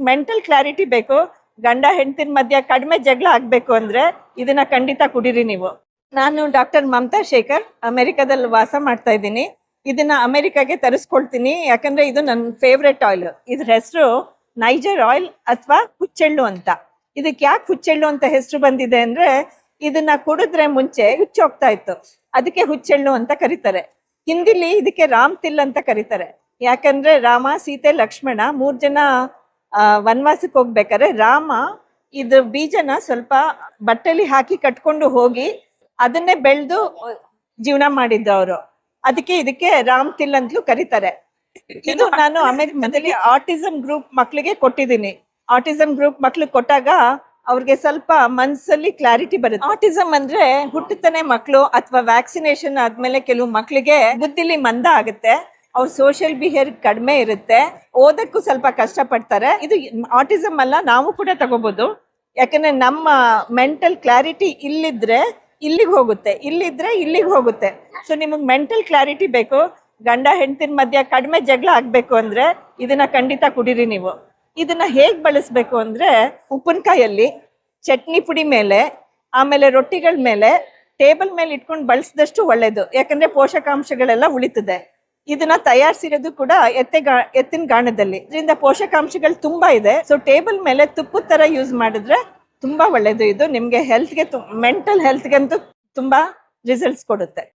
Mental clarity ಬೇಕು, ಗಂಡ ಹೆಂಡತಿನ ಮಧ್ಯ ಕಡಿಮೆ ಜಗಳ ಆಗ್ಬೇಕು ಅಂದ್ರೆ ಇದನ್ನ ಖಂಡಿತ ಕುಡೀರಿ ನೀವು. ನಾನು ಡಾಕ್ಟರ್ ಮಮತಾ ಶೇಖರ್, ಅಮೆರಿಕದಲ್ಲಿ ವಾಸ ಮಾಡ್ತಾ ಇದ್ದೀನಿ. ಇದನ್ನ ಅಮೆರಿಕಾಗೆ ತರಿಸ್ಕೊಳ್ತೀನಿ, ಯಾಕಂದ್ರೆ ಇದು ನನ್ನ ಫೇವ್ರೆಟ್ ಆಯಿಲ್. ಇದ್ರ ಹೆಸರು ನೈಜರ್ ಆಯಿಲ್ ಅಥವಾ ಹುಚ್ಚೆಳ್ಳು ಅಂತ. ಇದಕ್ಕೆ ಯಾಕೆ ಹುಚ್ಚೆಳ್ಳು ಅಂತ ಹೆಸರು ಬಂದಿದೆ ಅಂದ್ರೆ, ಇದನ್ನ ಕುಡಿದ್ರೆ ಮುಂಚೆ ಹುಚ್ಚೋಗ್ತಾ ಇತ್ತು, ಅದಕ್ಕೆ ಹುಚ್ಚೆಳ್ಳು ಅಂತ ಕರೀತಾರೆ. ಹಿಂದಿಲಿ ಇದಕ್ಕೆ ರಾಮ್ ತಿಲ್ ಅಂತ ಕರೀತಾರೆ, ಯಾಕಂದ್ರೆ ರಾಮ, ಸೀತೆ, ಲಕ್ಷ್ಮಣ 3 ಜನ ವನವಾಸಕ್ಕೆ ಹೋಗ್ಬೇಕಾದ್ರೆ ರಾಮ ಇದ್ರ ಬೀಜನ ಸ್ವಲ್ಪ ಬಟ್ಟೆಲಿ ಹಾಕಿ ಕಟ್ಕೊಂಡು ಹೋಗಿ ಅದನ್ನೇ ಬೆಳೆದು ಜೀವನ ಮಾಡಿದ್ದು ಅವರು, ಅದಕ್ಕೆ ಇದಕ್ಕೆ ರಾಮ್ ತಿಲ್ ಅಂತಲೂ ಕರೀತಾರೆ. ಇದು ನಾನು ಅಮೆರಿಕದಲ್ಲಿ ಆಟಿಸಮ್ ಗ್ರೂಪ್ ಮಕ್ಳಿಗೆ ಕೊಟ್ಟಿದ್ದೀನಿ. ಆಟಿಸಮ್ ಗ್ರೂಪ್ ಮಕ್ಳಿಗೆ ಕೊಟ್ಟಾಗ ಅವ್ರಿಗೆ ಸ್ವಲ್ಪ ಮನ್ಸಲ್ಲಿ ಕ್ಲಾರಿಟಿ ಬರುತ್ತೆ. ಆಟಿಸಮ್ ಅಂದ್ರೆ ಹುಟ್ಟುತ್ತಾನೆ ಮಕ್ಕಳು ಅಥವಾ ವ್ಯಾಕ್ಸಿನೇಷನ್ ಆದ್ಮೇಲೆ ಕೆಲವು ಮಕ್ಳಿಗೆ ಬುದ್ಧಿಲಿ ಮಂದ ಆಗುತ್ತೆ, ಅವ್ರ ಸೋಷಿಯಲ್ ಬಿಹೇವಿಯರ್ ಕಡಿಮೆ ಇರುತ್ತೆ, ಓದಕ್ಕೂ ಸ್ವಲ್ಪ ಕಷ್ಟ ಪಡ್ತಾರೆ. ಇದು ಆಟಿಸಮ್ ಅಲ್ಲ, ನಾವು ಕೂಡ ತಗೋಬಹುದು. ಯಾಕಂದ್ರೆ ನಮ್ಮ ಮೆಂಟಲ್ ಕ್ಲಾರಿಟಿ ಇಲ್ಲಿದ್ರೆ ಇಲ್ಲಿಗೆ ಹೋಗುತ್ತೆ, ಇಲ್ಲಿದ್ರೆ ಇಲ್ಲಿಗೆ ಹೋಗುತ್ತೆ. ಸೊ ನಿಮಗೆ ಮೆಂಟಲ್ ಕ್ಲಾರಿಟಿ ಬೇಕು, ಗಂಡ ಹೆಂಡತಿನ ಮಧ್ಯ ಕಡಿಮೆ ಜಗಳ ಆಗ್ಬೇಕು ಅಂದ್ರೆ ಇದನ್ನ ಖಂಡಿತ ಕುಡೀರಿ ನೀವು. ಇದನ್ನ ಹೇಗ್ ಬಳಸ್ಬೇಕು ಅಂದ್ರೆ, ಉಪ್ಪಿನಕಾಯಲ್ಲಿ, ಚಟ್ನಿ ಪುಡಿ ಮೇಲೆ, ಆಮೇಲೆ ರೊಟ್ಟಿಗಳ ಮೇಲೆ, ಟೇಬಲ್ ಮೇಲೆ ಇಟ್ಕೊಂಡು ಬಳಸಿದಷ್ಟು ಒಳ್ಳೇದು, ಯಾಕಂದ್ರೆ ಪೋಷಕಾಂಶಗಳೆಲ್ಲ ಉಳಿತದೆ. ಇದನ್ನ ತಯಾರಿಸಿರೋದು ಕೂಡ ಎತ್ತಿನ ಗಾಣದಲ್ಲಿ, ಇದರಿಂದ ಪೋಷಕಾಂಶಗಳು ತುಂಬಾ ಇದೆ. ಸೊ ಟೇಬಲ್ ಮೇಲೆ ತುಪ್ಪದ ತರ ಯೂಸ್ ಮಾಡಿದ್ರೆ ತುಂಬಾ ಒಳ್ಳೇದು. ಇದು ನಿಮ್ಗೆ ಹೆಲ್ತ್ಗೆ, ಮೆಂಟಲ್ ಹೆಲ್ತ್ಗಂತೂ ತುಂಬಾ ರಿಸಲ್ಟ್ಸ್ ಕೊಡುತ್ತೆ.